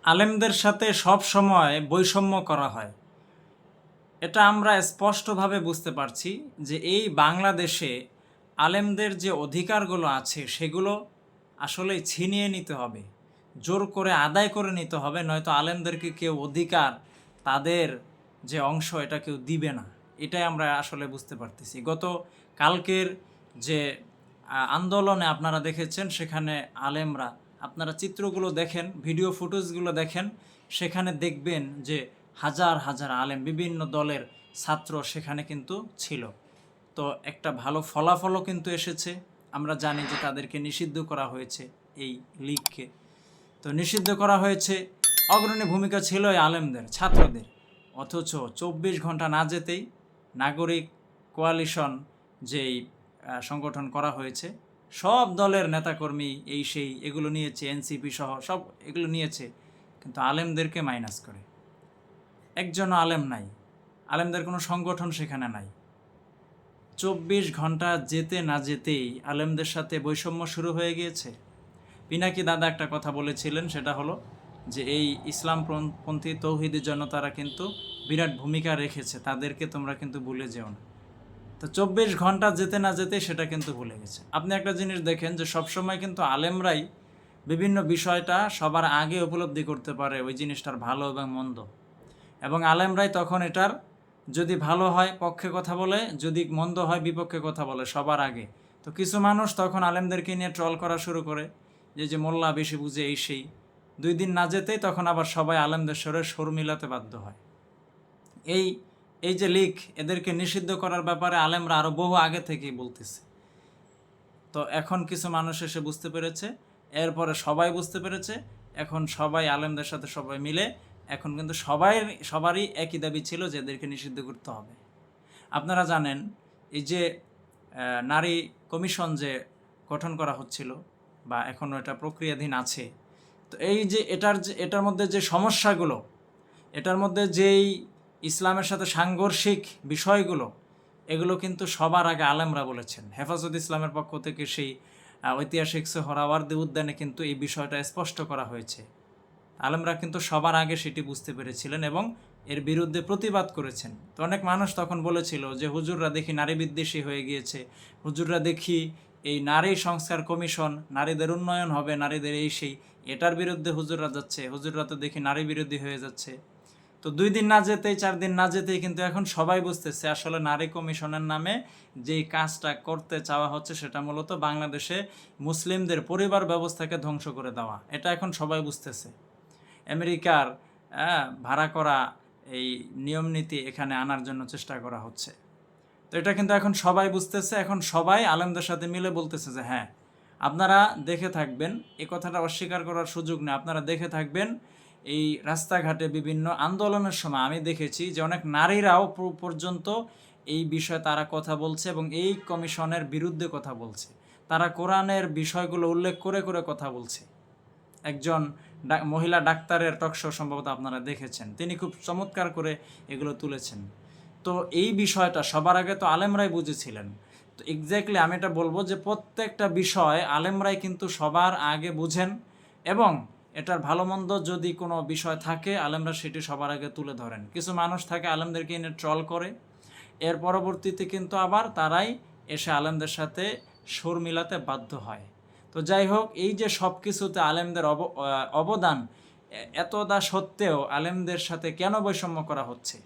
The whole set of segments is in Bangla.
আলেমদের সাথে সব সময় বৈষম্য করা হয়। এটা আমরা স্পষ্টভাবে বুঝতে পারছি যে এই বাংলাদেশে আলেমদের যে অধিকারগুলো আছে সেগুলো আসলে ছিনিয়ে নিতে হবে, জোর করে আদায় করে নিতে হবে, নয়তো আলেমদেরকে কেউ অধিকার, তাদের যে অংশ এটা কেউ দিবে না। এটাই আমরা আসলে বুঝতে পারতেছি। গত কালকের যে আন্দোলনে আপনারা দেখেছেন, সেখানে আলেমরা, আপনারা চিত্রগুলো দেখেন, ভিডিও ফুটেজগুলো দেখেন, সেখানে দেখবেন যে হাজার হাজার আলেম, বিভিন্ন দলের ছাত্র সেখানে কিন্তু ছিল। তো একটা ভালো ফলাফলও কিন্তু এসেছে। আমরা জানি যে তাদেরকে নিষিদ্ধ করা হয়েছে, এই লীগকে। তো নিষিদ্ধ করা হয়েছে, অগ্রণী ভূমিকা ছিল এই আলেমদের, ছাত্রদের। অথচ 24 ঘন্টা না যেতেই নাগরিক কোয়ালিশন যেই সংগঠন করা হয়েছে, সব দলের নেতাকর্মী এই সেই এগুলো নিয়েছে, এনসিপি সহ সব এগুলো নিয়েছে, কিন্তু আলেমদেরকে মাইনাস করে। একজনও আলেম নাই, আলেমদের কোনো সংগঠন সেখানে নাই। 24 ঘন্টা যেতে না যেতেই আলেমদের সাথে বৈষম্য শুরু হয়ে গিয়েছে। পিনাকি দাদা একটা কথা বলেছিলেন, সেটা হলো যে এই ইসলামপন্থী তৌহিদি জনতারা কিন্তু বিরাট ভূমিকা রেখেছে, তাদেরকে তোমরা কিন্তু ভুলে যেও না। তো 24 ঘন্টা যেতে না যেতে সেটা কিন্তু ভুলে গেছে। আপনি একটা জিনিস দেখেন যে সবসময় কিন্তু আলেমরাই বিভিন্ন বিষয়টা সবার আগে উপলব্ধি করতে পারে, ওই জিনিসটার ভালো এবং মন্দ, এবং আলেমরাই তখন এটার যদি ভালো হয় পক্ষে কথা বলে, যদি মন্দ হয় বিপক্ষে কথা বলে সবার আগে। তো কিছু মানুষ তখন আলেমদেরকে নিয়ে ট্রল করা শুরু করে, যে মোল্লা বেশি বুঝে এই সেই। 2 দিন না যেতেই তখন আবার সবাই আলেমদের সরে সুর মিলাতে বাধ্য হয়। এই যে লীগ, এদেরকে নিষিদ্ধ করার ব্যাপারে আলেমরা আরও বহু আগে থেকেই বলতেছে। তো এখন কিছু মানুষ এসে বুঝতে পেরেছে, এরপরে সবাই বুঝতে পেরেছে, এখন সবাই আলেমদের সাথে সবাই মিলে, এখন কিন্তু সবারই একই দাবি ছিল যে এদেরকে নিষিদ্ধ করতে হবে। আপনারা জানেন এই যে নারী কমিশন যে গঠন করা হচ্ছিল, বা এখনও এটা প্রক্রিয়াধীন আছে, তো এই যে এটার মধ্যে যে সমস্যাগুলো, এটার মধ্যে যেই ইসলামের সাথে সাংঘর্ষিক বিষয়গুলো, এগুলো কিন্তু সবার আগে আলেমরা বলেছেন। হেফাজত ইসলামের পক্ষ থেকে সেই ঐতিহাসিক সোহরাওয়ার্দী উদ্যানে কিন্তু এই বিষয়টা স্পষ্ট করা হয়েছে। আলেমরা কিন্তু সবার আগে সেটি বুঝতে পেরেছিলেন এবং এর বিরুদ্ধে প্রতিবাদ করেছেন। তো অনেক মানুষ তখন বলেছিল যে হুজুররা দেখি নারী বিদ্বেষী হয়ে গিয়েছে, হুজুররা দেখি এই নারী সংস্কার কমিশন, নারীদের উন্নয়ন হবে, নারীদের এই সেই, এটার বিরুদ্ধে হুজুররা যাচ্ছে, হুজুররা তো দেখি নারী বিরোধী হয়ে যাচ্ছে। তো 2 দিন না যেতেই, 4 দিন না যেতেই কিন্তু এখন সবাই বুঝতেছে আসলে নারী কমিশনের নামে যেই কাজটা করতে চাওয়া হচ্ছে সেটা মূলত বাংলাদেশে মুসলিমদের পরিবার ব্যবস্থাকে ধ্বংস করে দেওয়া। এটা এখন সবাই বুঝতেছে। আমেরিকার ভাড়া করা এই নিয়ম নীতি এখানে আনার জন্য চেষ্টা করা হচ্ছে। তো এটা কিন্তু এখন সবাই বুঝতেছে, এখন সবাই আলেমদের সাথে মিলে বলতেছে যে হ্যাঁ, আপনারা দেখে থাকবেন, এই কথাটা অস্বীকার করার সুযোগ নেই, আপনারা দেখে থাকবেন এই রাস্তাঘাটে বিভিন্ন আন্দোলনের সময় আমি দেখেছি যে অনেক নারীরাও পর্যন্ত এই বিষয়ে তারা কথা বলছে এবং এই কমিশনের বিরুদ্ধে কথা বলছে। তারা কোরআনের বিষয়গুলো উল্লেখ করে করে কথা বলছে। একজন মহিলা ডাক্তারের টকশো সম্ভবত আপনারা দেখেছেন, তিনি খুব চমৎকার করে এগুলো তুলেছেন। তো এই বিষয়টা সবার আগে তো আলেমরাই বুঝেছিলেন। তো এক্স্যাক্টলি আমি এটা বলবো যে প্রত্যেকটা বিষয় আলেমরাই কিন্তু সবার আগে বুঝেন, এবং এটার ভালো মন্দ যদি কোনো বিষয় থাকে আলেমরা সেটি সবার আগে তুলে ধরেন। কিছু মানুষ থাকে আলেমদেরকে এনে ট্রল করে, এর পরবর্তীতে কিন্তু আবার তারাই এসে আলেমদের সাথে সুর মিলাতে বাধ্য হয়। তো যাই হোক, এই যে সব কিছুতে আলেমদের অবদান এতটা সত্ত্বেও আলেমদের সাথে কেন বৈষম্য করা হচ্ছে,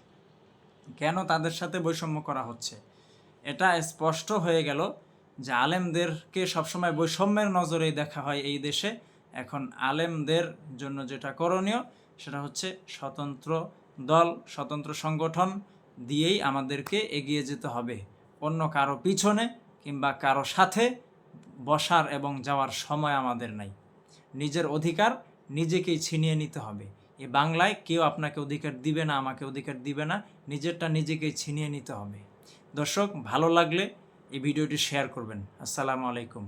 কেন তাদের সাথে বৈষম্য করা হচ্ছে, এটা স্পষ্ট হয়ে গেল যে আলেমদেরকে সবসময় বৈষম্যের নজরেই দেখা হয় এই দেশে। এখন আলেমদের জন্য যেটা করণীয় সেটা হচ্ছে স্বতন্ত্র দল, স্বতন্ত্র সংগঠন দিয়েই আমাদেরকে এগিয়ে যেতে হবে। অন্য কারো পিছনে কিংবা কারো সাথে বসার এবং যাওয়ার সময় আমাদের নাই। নিজের অধিকার নিজেকেই ছিনিয়ে নিতে হবে। এই বাংলায় কেউ আপনাকে অধিকার দিবে না, আমাকে অধিকার দিবে না, নিজেরটা নিজেকেই ছিনিয়ে নিতে হবে। দর্শক, ভালো লাগলে এই ভিডিওটি শেয়ার করবেন। আসসালামু আলাইকুম।